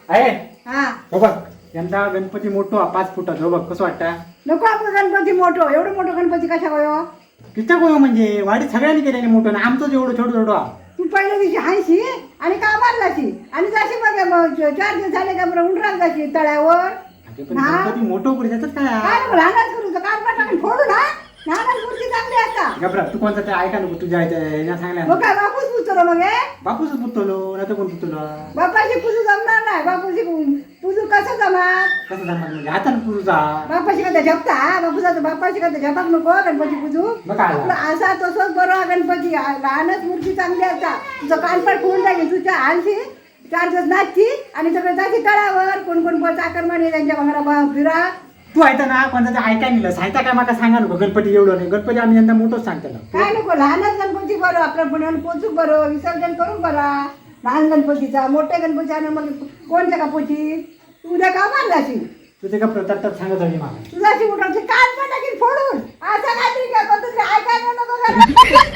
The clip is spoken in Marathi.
आहे हा हो बघ यंदा गणपती मोठो 5 फुटाचा हो बघ कसं वाटतं. नको आपण गणपती मोठं एवढं मोठं गणपती कशा गयो किती गोय म्हणजे वाडी सगळ्यांनी केलेली मोठं ना आमचंच एवढं छोटं छोटं हा. तू पहिल्या दिवशी हायशी आणि कामाला जाशी आणि जाशी मग 4 दिवस झाले का बरं उंडरात जाशी तळ्यावर अगं पण हा. गणपती मोठं करू त्याच्यात काय काय नको लहानच करू तर कान टाकून फोडू ना लहानच मूर्ती चांगली असता घबरा तू कोणता ते ऐका नको तुझ्या ह्याच्या सांगल्या मग काय बापूच पुचलो मग हे बापूच पुतलो नाही तर कोण पुतलो बापाची पूजू जमणार नाही बापूची पूजू कसं जमात कसं जमणार म्हणजे हाताने पुरूचा बापाशी का झपता बापूचा बापाशी का झपाक नको गणपती पूजू मग काय आपलं असा तसंच बरं गणपती लहानच मूर्ती चांगली असता तुझं कानपाट फोडून टाकेल तुझ्या आणशी 4 दिवस नाचची आणि सगळं जायची तळावर कोण कोण चाकरमाने त्यांच्या भांगरा फिरा तू आहे ना कोणता ते ऐकाय नाही सांगता काय मला सांगा नको गणपती एवढं नाही गणपती आम्ही यंदा मोठंच सांगतो ना काय नको लहानच गणपती बरं आपल्या पुण्याला पोचू बरं विसर्जन करून बरा लहान गणपतीचा मोठ्या गणपती आणि मग कोणत्या कापोची तू उद्या का मारलाशी तुझे का प्रताप सांगत होती मला तुझ्याशी उठायची कान पण टाकीन फोडून असं काहीतरी काय कोणतं तरी ऐकायला नको